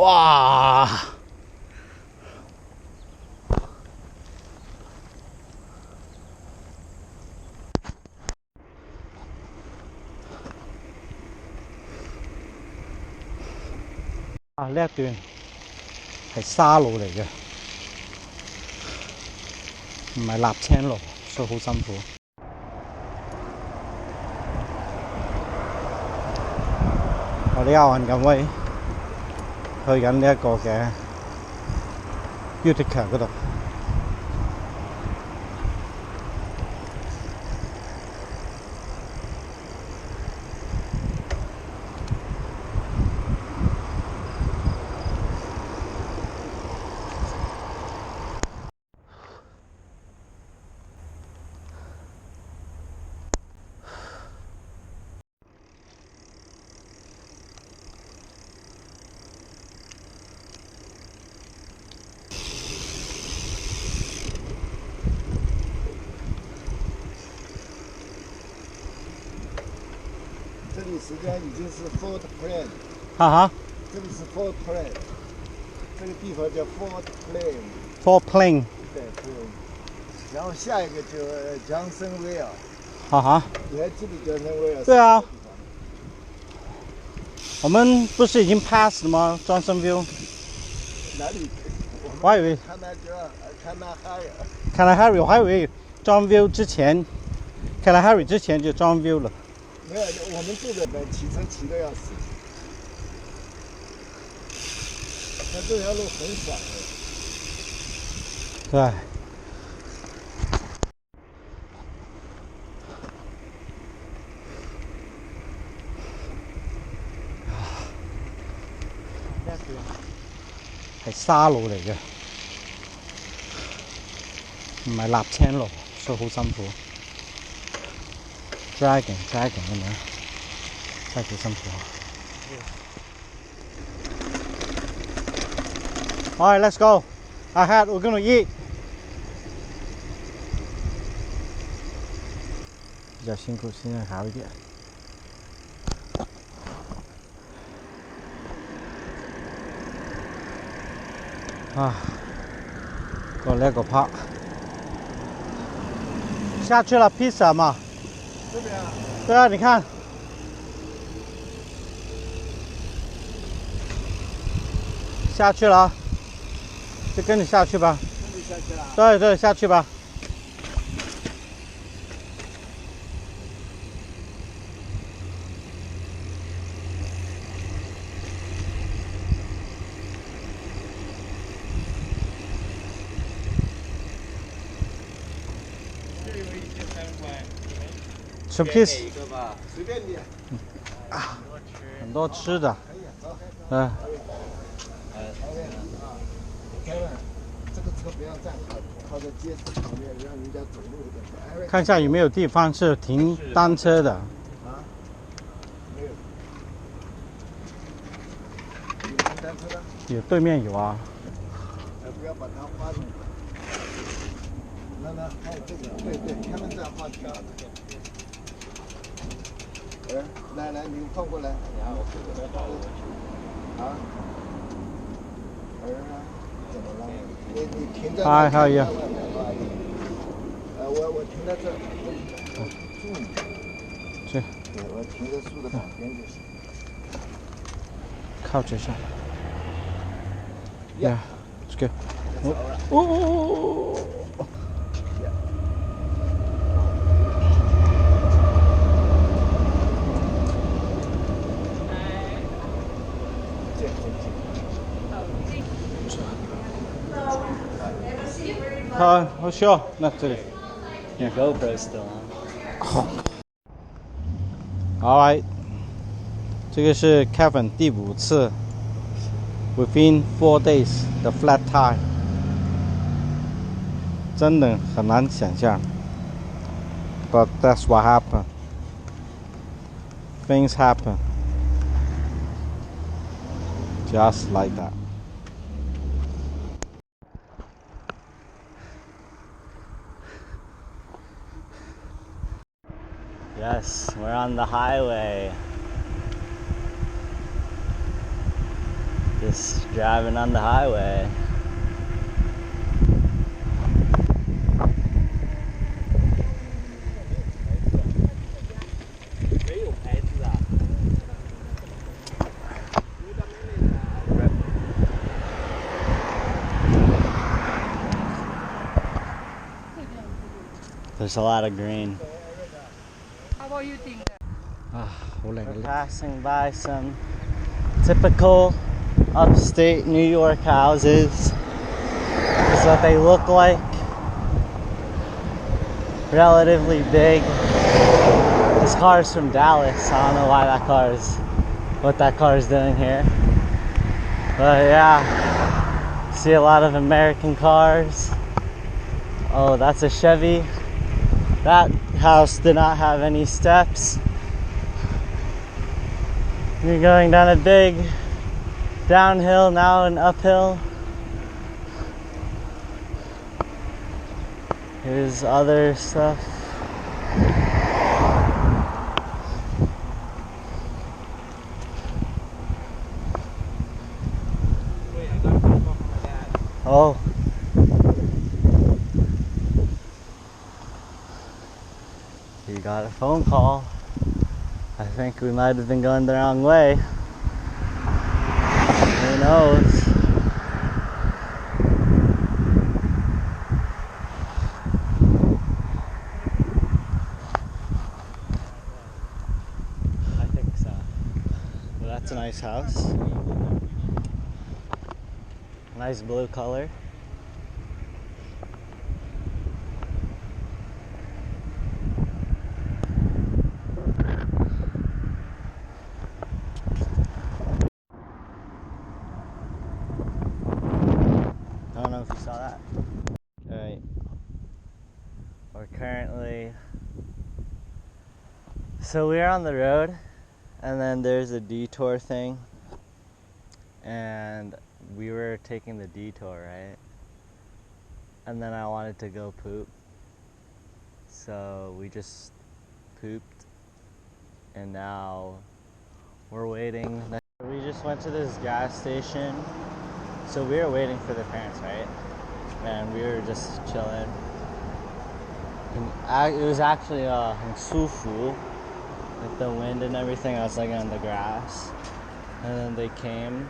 哇！啊，呢一段係沙路嚟嘅，唔係瀝青路，所以好辛苦。我哋行緊位，去緊呢一個嘅 Utica 嗰度。这里实际上已经是 Fort Plain， 哈哈，这里是 Fort Plain， 这个地方叫 Fort Fort Plain， 对 Plain， 然后下一个就 johnsville， 哈哈，你还记得 johnsville？ 对啊，我们不是已经 pass 了吗 ？Johnsonville？ 哪里？我还以为 canajoharie， 我还以为 Johnsville 之前 canajoharie 之前就 Johnsville 了。没有，我们住在那骑车骑得要死。那这条路很爽的。对。係沙路嚟嘅，唔係瀝青路，所以好辛苦。dragging 咁樣，真係幾辛苦。Alright, let's go. Ahead, we're gonna eat. 比較辛苦，現在好一點。啊，過呢一個 park， 下去了 pizza 嘛。这边啊？对啊，你看，下去了啊，就跟你下去吧。跟你下去了？对对，下去吧。吃 piece 一个吧，随便你。啊，很多吃的。嗯。你看，这个车不要站靠在街市旁边，让人家走路的。看一下有没有地方是停单车的。啊？没有。有停单车的？有，对面有啊。不要把它画弄。那还有这个，对，他们这样画挺好的。来，你放过来。啊？怎么了？你停在那。还有。我停在这。树。这。对，我停在树的旁边就行。靠这上。Yeah, it's good. 哦。好，需要，那这里。Your GoPro still on. 好。好来，这个是 Kevin 第5次 within 4 days 的 flat tire， 真的很难想象。But that's what happened. Things happen. Just like that. Yes, we're on the highway. Just driving on the highway. There's a lot of green. How about you think? We're passing by some typical upstate New York houses. This is what they look like. Relatively big. This car is from Dallas. I don't know what that car is doing here. But yeah, see a lot of American cars. Oh, that's a Chevy. That house did not have any steps. You're going down a big downhill, now an uphill. Here's other stuff. Oh. You got a phone call. I think we might have been going the wrong way. Who knows? I think so. Well, that's a nice house. Nice blue color. I don't know if you saw that. Alright. We're currently... So we're on the road, and then there's a detour thing. And we were taking the detour, right? And then I wanted to go poop. So we just pooped. And now we're waiting. We just went to this gas station. So we were waiting for the parents, right? And we were just chilling. And it was actually in Sufu, with the wind and everything. I was like on the grass. And then they came,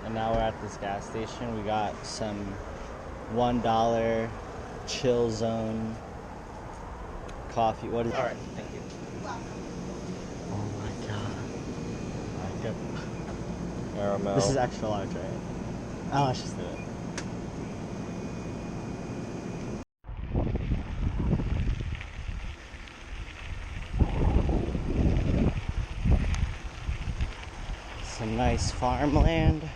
and now we're at this gas station. We got some $1 chill zone coffee. What is it? Alright, thank you. Oh my god. Caramel. This is extra large, right? Oh, let's just do it. Some nice farmland.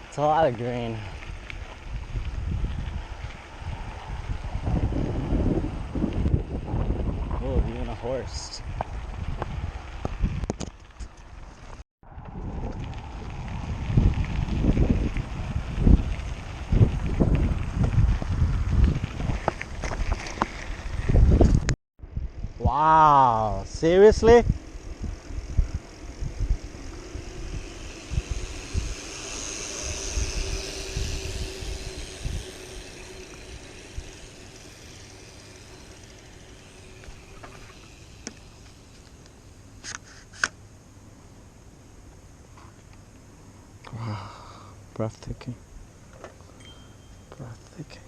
It's a lot of green. Oh, even a horse. Wow, seriously? Wow, breathtaking. Breathtaking.